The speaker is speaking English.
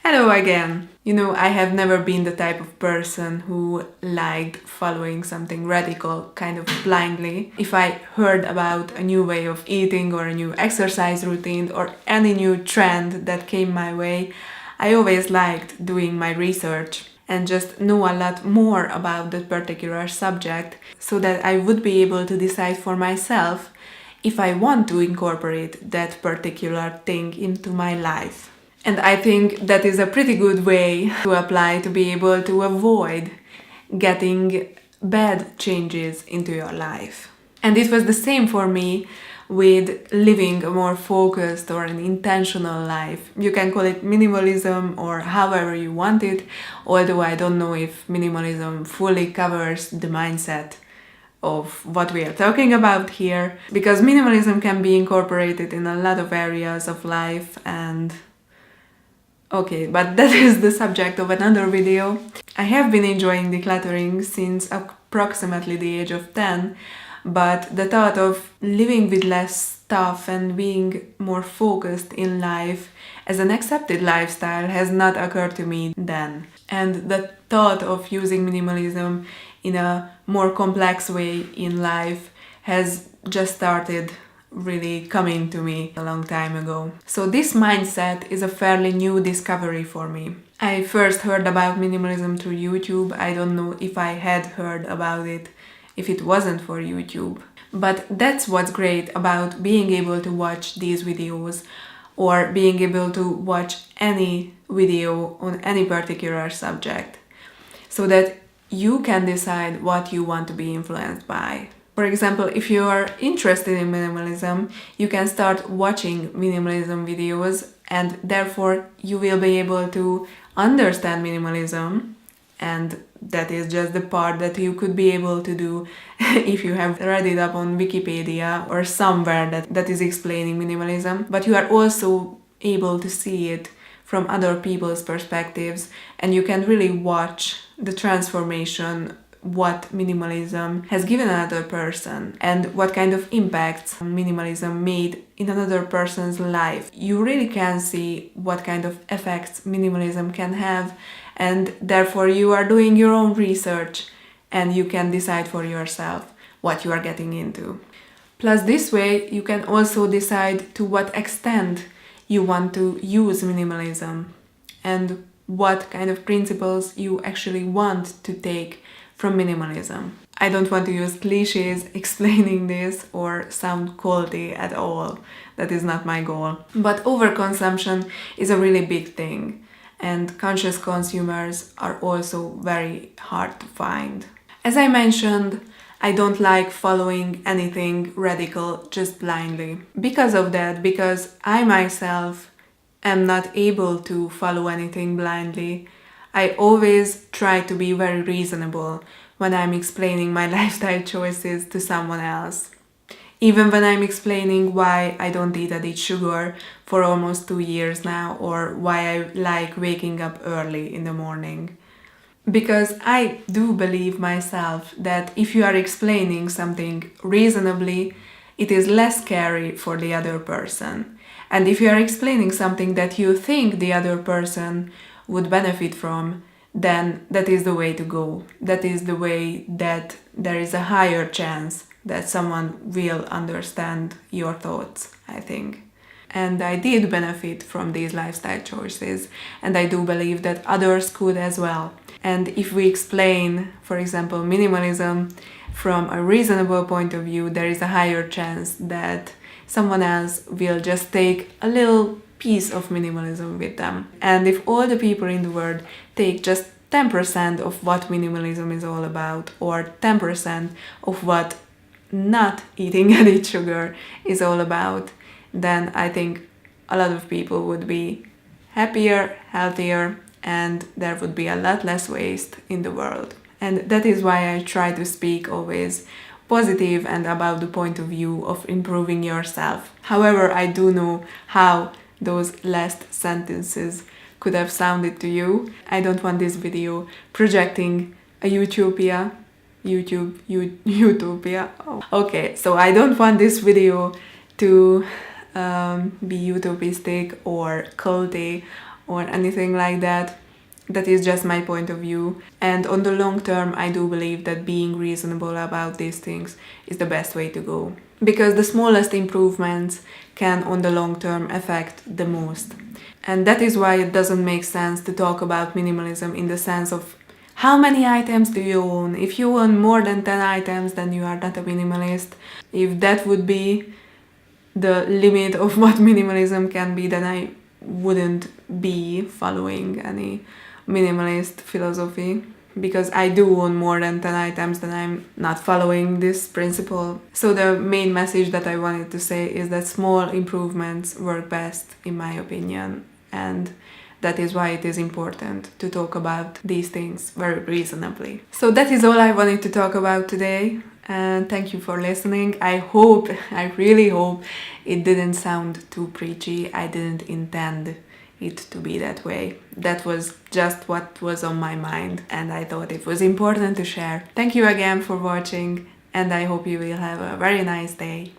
Hello again! I have never been the type of person who liked following something radical kind of blindly. If I heard about a new way of eating or a new exercise routine or any new trend that came my way, I always liked doing my research and just know a lot more about that particular subject so that I would be able to decide for myself if I want to incorporate that particular thing into my life. And I think that is a pretty good way to apply to be able to avoid getting bad changes into your life. And it was the same for me with living a more focused or an intentional life. You can call it minimalism or however you want it, although I don't know if minimalism fully covers the mindset of what we are talking about here, because minimalism can be incorporated in a lot of areas of life. And okay, but that is the subject of another video. I have been enjoying decluttering since approximately the age of 10, but the thought of living with less stuff and being more focused in life as an accepted lifestyle has not occurred to me then. And the thought of using minimalism in a more complex way in life has just started really coming to me a long time ago. So this mindset is a fairly new discovery for me. I first heard about minimalism through YouTube. I don't know if I had heard about it if it wasn't for YouTube. But that's what's great about being able to watch these videos or being able to watch any video on any particular subject so that you can decide what you want to be influenced by. For example, if you are interested in minimalism, you can start watching minimalism videos and therefore you will be able to understand minimalism, and that is just the part that you could be able to do if you have read it up on Wikipedia or somewhere that is explaining minimalism, but you are also able to see it from other people's perspectives, and you can really watch the transformation what minimalism has given another person and what kind of impacts minimalism made in another person's life. You really can see what kind of effects minimalism can have, and therefore you are doing your own research and you can decide for yourself what you are getting into. Plus, this way you can also decide to what extent you want to use minimalism and what kind of principles you actually want to take from minimalism. I don't want to use cliches explaining this or sound culty at all. That is not my goal. But overconsumption is a really big thing, and conscious consumers are also very hard to find. As I mentioned, I don't like following anything radical just blindly. Because of that, because I myself am not able to follow anything blindly, I always try to be very reasonable when I'm explaining my lifestyle choices to someone else. Even when I'm explaining why I don't eat added sugar for almost 2 years now, or why I like waking up early in the morning. Because I do believe myself that if you are explaining something reasonably, it is less scary for the other person. And if you are explaining something that you think the other person would benefit from, then that is the way to go. That is the way that there is a higher chance that someone will understand your thoughts, I think. And I did benefit from these lifestyle choices, and I do believe that others could as well. And if we explain, for example, minimalism from a reasonable point of view, there is a higher chance that someone else will just take a little piece of minimalism with them. And if all the people in the world take just 10% of what minimalism is all about, or 10% of what not eating added sugar is all about, then I think a lot of people would be happier, healthier, and there would be a lot less waste in the world. And that is why I try to speak always positive and about the point of view of improving yourself. However, I do know how those last sentences could have sounded to you. I don't want this video projecting a utopia. Oh. Okay, so I don't want this video to be utopistic or culty or anything like that. That is just my point of view. And on the long term, I do believe that being reasonable about these things is the best way to go. Because the smallest improvements can, on the long term, affect the most. And that is why it doesn't make sense to talk about minimalism in the sense of how many items do you own? If you own more than 10 items, then you are not a minimalist. If that would be the limit of what minimalism can be, then I wouldn't be following any minimalist philosophy, because I do own more than 10 items, then I'm not following this principle. So the main message that I wanted to say is that small improvements work best, in my opinion, and that is why it is important to talk about these things very reasonably. So that is all I wanted to talk about today, and thank you for listening. I really hope it didn't sound too preachy. I didn't intend it to be that way. That was just what was on my mind, and I thought it was important to share. Thank you again for watching, and I hope you will have a very nice day.